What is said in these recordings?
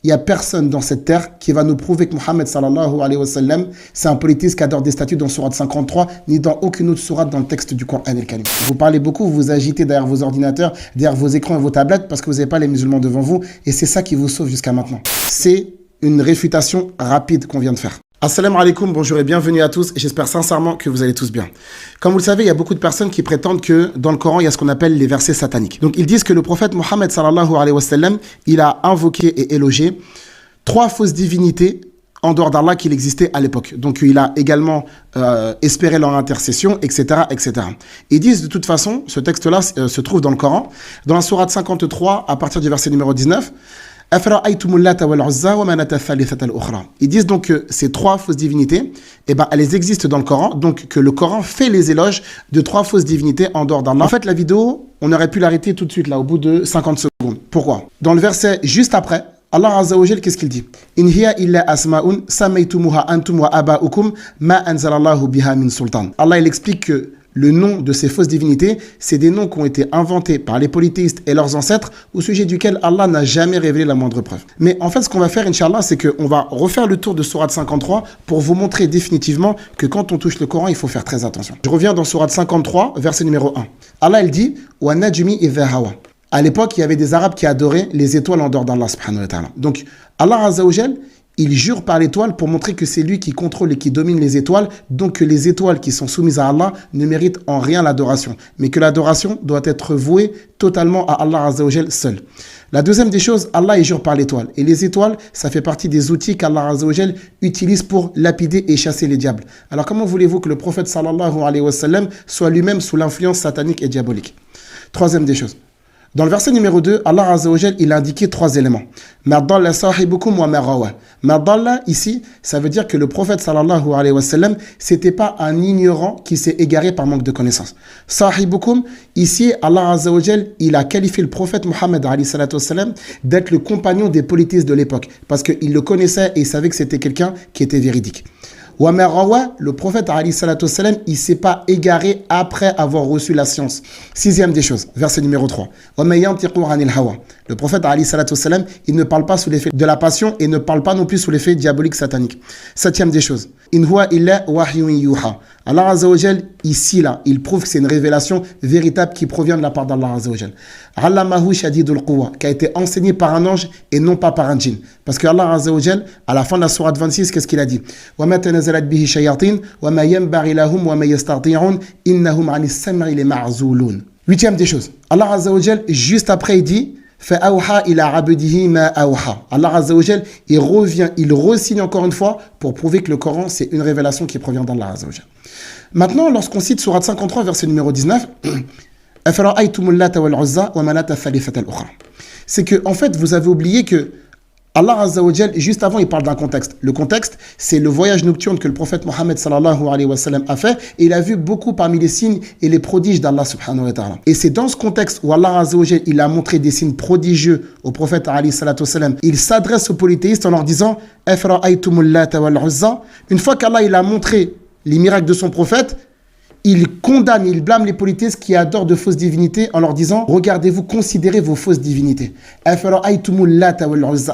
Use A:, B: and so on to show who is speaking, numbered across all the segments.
A: Il n'y a personne dans cette terre qui va nous prouver que Mohammed sallallahu alayhi wa sallam, c'est un polythéiste qui adore des statues dans Sourate 53, ni dans aucune autre sourate dans le texte du Coran al-Karim. Vous parlez beaucoup, vous vous agitez derrière vos ordinateurs, derrière vos écrans et vos tablettes parce que vous n'avez pas les musulmans devant vous et c'est ça qui vous sauve jusqu'à maintenant. C'est une réfutation rapide qu'on vient de faire. Assalamu alaikum, bonjour et bienvenue à tous. J'espère sincèrement que vous allez tous bien. Comme vous le savez, il y a beaucoup de personnes qui prétendent que dans le Coran, il y a ce qu'on appelle les versets sataniques. Donc ils disent que le prophète Mohammed sallallahu alayhi wa sallam, il a invoqué et élogé 3 fausses divinités en dehors d'Allah qu'il existait à l'époque. Donc il a également espéré leur intercession, etc., etc. Ils disent de toute façon, ce texte-là se trouve dans le Coran, dans la sourate 53, à partir du verset numéro 19, ils disent donc que ces 3 fausses divinités, elles existent dans le Coran, donc que le Coran fait les éloges de 3 fausses divinités en dehors d'Allah. En fait, la vidéo, on aurait pu l'arrêter tout de suite, là, au bout de 50 secondes. Pourquoi? Dans le verset juste après, Allah Azza wa Jal, qu'est-ce qu'il dit? In hiya illa asma'un samaytumuha antum wa aba'ukum ma anzalallahu biha min sultan. Allah, il explique que le nom de ces fausses divinités, c'est des noms qui ont été inventés par les polythéistes et leurs ancêtres, au sujet duquel Allah n'a jamais révélé la moindre preuve. Mais en fait, ce qu'on va faire, Inch'Allah, c'est qu'on va refaire le tour de Sourate 53 pour vous montrer définitivement que quand on touche le Coran, il faut faire très attention. Je reviens dans Sourate 53, verset numéro 1. Allah, il dit « Wa najmi idha hawa ». À l'époque, il y avait des Arabes qui adoraient les étoiles en dehors d'Allah subhanahu wa ta'ala. Donc, Allah Azza wa Jal, il jure par l'étoile pour montrer que c'est lui qui contrôle et qui domine les étoiles, donc que les étoiles qui sont soumises à Allah ne méritent en rien l'adoration, mais que l'adoration doit être vouée totalement à Allah Azza wa Jal seul. La deuxième des choses, Allah il jure par l'étoile. Et les étoiles, ça fait partie des outils qu'Allah Azza wa Jal utilise pour lapider et chasser les diables. Alors comment voulez-vous que le prophète sallallahu alayhi wa sallam soit lui-même sous l'influence satanique et diabolique? Troisième des choses. Dans le verset numéro 2, Allah Azza wa Jal, il a indiqué 3 éléments. Ma'dalla sahibukum wa ma'rawa. Ma'dalla, ici, ça veut dire que le prophète sallallahu alayhi wa sallam, c'était pas un ignorant qui s'est égaré par manque de connaissance. Sahibukum, ici, Allah Azza wa Jal, il a qualifié le prophète Mohammed alayhi salatu wa sallam d'être le compagnon des polythéistes de l'époque. Parce qu'il le connaissait et il savait que c'était quelqu'un qui était véridique. Wa ma'rawa, le prophète alayhi salatu wa sallam, il ne s'est pas égaré après avoir reçu la science. 6e des choses, verset numéro 3. Wa ma yantiqu anil hawa. Le prophète alayhi salatu wa sallam, il ne parle pas sous l'effet de la passion et ne parle pas non plus sous l'effet diabolique satanique. 7e des choses. In huwa illa wahyun yuha. Allah Azza wa Jal, ici là, il prouve que c'est une révélation véritable qui provient de la part d'Allah Azza wa Jal. Allamahu shadidul quwa, qui a été enseigné par un ange et non pas par un djinn. Parce que Allah Azza wa Jal, à la fin de la sourate 26, qu'est-ce qu'il a dit? Wa ma tanazalat bihi shayatin wa ma yanbaghi lahum wa ma yastati'un innahum 'anis sam'i lima'zulun. 8e des choses. Allah Azza wa Jal, juste après, il dit فَأَوْحَى إِلَىٰ عَبْدِهِ مَا أَوْحَى. Allah Azza wa Jal, il revient, il re-signe encore une fois pour prouver que le Coran, c'est une révélation qui provient d'Allah Azza wa Jal. Maintenant, lorsqu'on cite Sourate 53, verset numéro 19, c'est que, en fait, vous avez oublié que Allah Azza wa Jal, juste avant, il parle d'un contexte. Le contexte, c'est le voyage nocturne que le prophète Mohammed sallallahu alayhi wa sallam a fait et il a vu beaucoup parmi les signes et les prodiges d'Allah subhanahu wa ta'ala. Et c'est dans ce contexte où Allah Azza wa Jal, il a montré des signes prodigieux au prophète alayhi salatu wa sallam. Il s'adresse aux polythéistes en leur disant une fois qu'Allah il a montré les miracles de son prophète, il condamne, il blâme les polythéistes qui adorent de fausses divinités en leur disant « Regardez-vous, considérez vos fausses divinités. »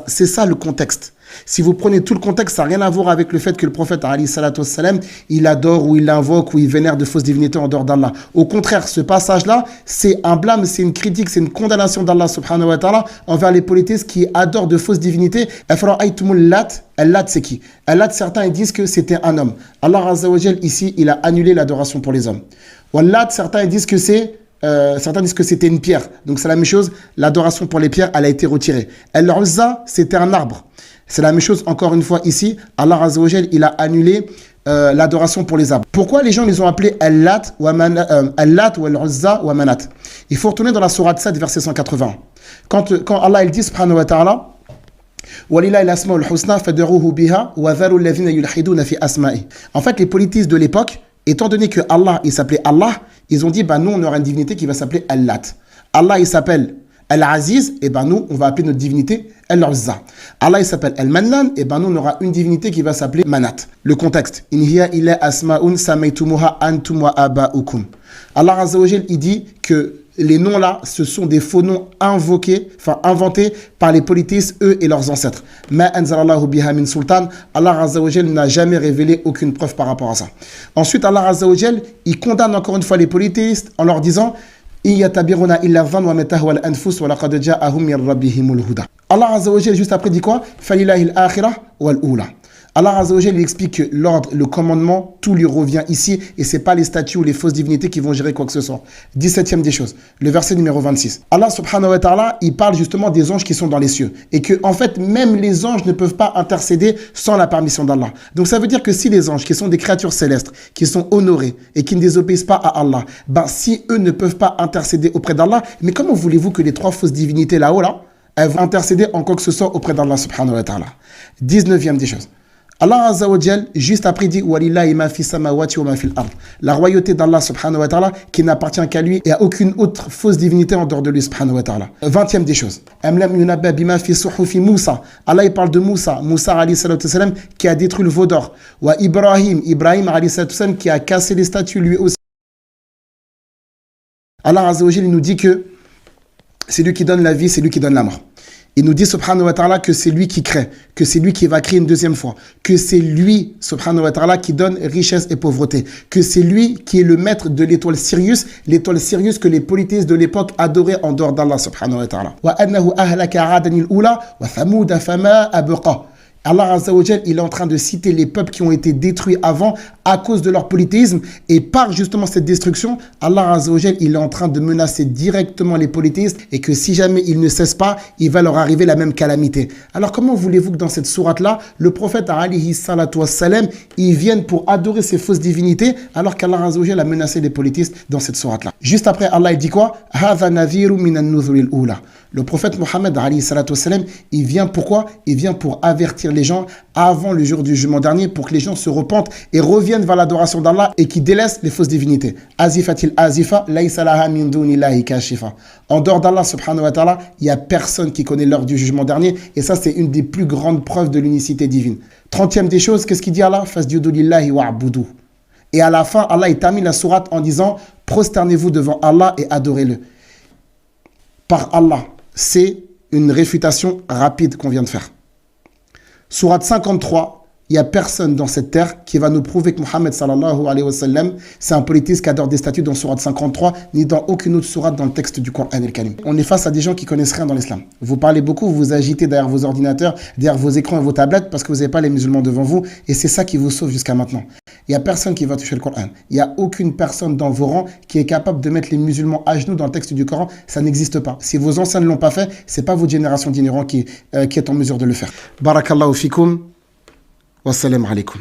A: C'est ça le contexte. Si vous prenez tout le contexte, ça n'a rien à voir avec le fait que le prophète, alayhi salatu wassalam, il adore ou il invoque ou il vénère de fausses divinités en dehors d'Allah. Au contraire, ce passage-là, c'est un blâme, c'est une critique, c'est une condamnation d'Allah subhanahu wa ta'ala envers les polythéistes qui adorent de fausses divinités. Al-Lat, c'est qui? Al-Lat, certains ils disent que c'était un homme. Allah Azza wa Jal, ici, il a annulé l'adoration pour les hommes. Wal-Lat, certains ils disent que c'est certains disent que c'était une pierre. Donc c'est la même chose, l'adoration pour les pierres, elle a été retirée. Al-Uzza, c'était un arbre. C'est la même chose, encore une fois, ici, Allah Azza wa Jal, il a annulé l'adoration pour les arbres. Pourquoi les gens les ont appelés Al-Lat ou Al-Uzza ou Manat? Il faut retourner dans la sourate 7, verset 180. Quand Allah il dit, subhanahu wa ta'ala, en fait, les polythéistes de l'époque, étant donné que Allah, il s'appelait Allah, ils ont dit, nous, on aura une divinité qui va s'appeler Al-Lat. Allah, il s'appelle Al-Aziz, et nous, on va appeler notre divinité Al-Uzza. Allah, il s'appelle Al-Mannan, et nous, on aura une divinité qui va s'appeler Manat. Le contexte. In hiya illa asma'un samaytumuha antum wa aba'ukum. Allah Azza wa Jal, il dit que les noms là, ce sont des faux noms inventés par les polythéistes, eux et leurs ancêtres. Ma anzalallahu biha min sultan, Allah Azza wa Jal n'a jamais révélé aucune preuve par rapport à ça. Ensuite, Allah Azza wa Jal, il condamne encore une fois les polythéistes en leur disant Allah Azza wa Jal, juste après, dit quoi? Falilahi al-akhirah wal-oula. Allah Azza wa Jal, il explique que l'ordre, le commandement, tout lui revient ici et ce n'est pas les statues ou les fausses divinités qui vont gérer quoi que ce soit. 17e des choses, le verset numéro 26. Allah subhanahu wa ta'ala, il parle justement des anges qui sont dans les cieux et que en fait, même les anges ne peuvent pas intercéder sans la permission d'Allah. Donc ça veut dire que si les anges, qui sont des créatures célestes, qui sont honorés et qui ne désobéissent pas à Allah, si eux ne peuvent pas intercéder auprès d'Allah, mais comment voulez-vous que les trois fausses divinités là-haut, elles vont intercéder en quoi que ce soit auprès d'Allah subhanahu wa ta'ala? 19e des choses. Allah Azza wa Jal, juste après, dit Walillahi ma fi samawati wa ma fil ard. La royauté d'Allah subhanahu wa ta'ala qui n'appartient qu'à lui et à aucune autre fausse divinité en dehors de lui subhanahu wa ta'ala. 20e des choses. Amlam yunabba bima fi suhufi Moussa. Allah il parle de Moussa. Moussa alayhi salatu salam qui a détruit le veau d'or. Wa Ibrahim alayhi salatu salam qui a cassé les statues lui aussi. Allah Azza wa Jal il nous dit que c'est lui qui donne la vie, c'est lui qui donne la mort. Il nous dit, subhanahu wa ta'ala, que c'est lui qui crée, que c'est lui qui va créer une deuxième fois, que c'est lui, subhanahu wa ta'ala, qui donne richesse et pauvreté, que c'est lui qui est le maître de l'étoile Sirius que les polythéistes de l'époque adoraient en dehors d'Allah, subhanahu wa ta'ala. Wa annahu ahlaka adanil ula wa thamouda fama abqa. Allah Azza wa Jal, il est en train de citer les peuples qui ont été détruits avant à cause de leur polythéisme. Et par justement cette destruction, Allah Azza wa Jal, il est en train de menacer directement les polythéistes et que si jamais ils ne cessent pas, il va leur arriver la même calamité. Alors comment voulez-vous que dans cette sourate-là, le prophète alayhi salatu wassalam, il vienne pour adorer ces fausses divinités alors qu'Allah Azza wa Jal a menacé les polythéistes dans cette sourate-là? Juste après, Allah il dit quoi? Hadha nadhiru minan nuzulil ula. Le prophète Mohammed alayhi salatu wassalam, il vient pourquoi? Il vient pour avertir les gens avant le jour du jugement dernier pour que les gens se repentent et reviennent vers l'adoration d'Allah et qui délaissent les fausses divinités. Azifatil azifa, laysa laha min dunillahi kashifa. En dehors d'Allah subhanahu wa ta'ala, il n'y a personne qui connaît l'heure du jugement dernier et ça c'est une des plus grandes preuves de l'unicité divine. 30e des choses, qu'est-ce qu'il dit Allah? Fasjudu lillahi wa'budu. Et à la fin, Allah il termine la sourate en disant prosternez-vous devant Allah et adorez-le. Par Allah, c'est une réfutation rapide qu'on vient de faire. Sourate 53, il n'y a personne dans cette terre qui va nous prouver que Mohammed sallallahu alayhi wa sallam, c'est un polythéiste qui adore des statues dans Sourate 53, ni dans aucune autre sourate dans le texte du Coran el-Karim. On est face à des gens qui connaissent rien dans l'islam. Vous parlez beaucoup, vous vous agitez derrière vos ordinateurs, derrière vos écrans et vos tablettes parce que vous n'avez pas les musulmans devant vous et c'est ça qui vous sauve jusqu'à maintenant. Il n'y a personne qui va toucher le Coran. Il n'y a aucune personne dans vos rangs qui est capable de mettre les musulmans à genoux dans le texte du Coran. Ça n'existe pas. Si vos anciens ne l'ont pas fait, ce n'est pas votre génération d'ignorants qui est en mesure de le faire. Barakallahu fikum. Wassalamu alaikum.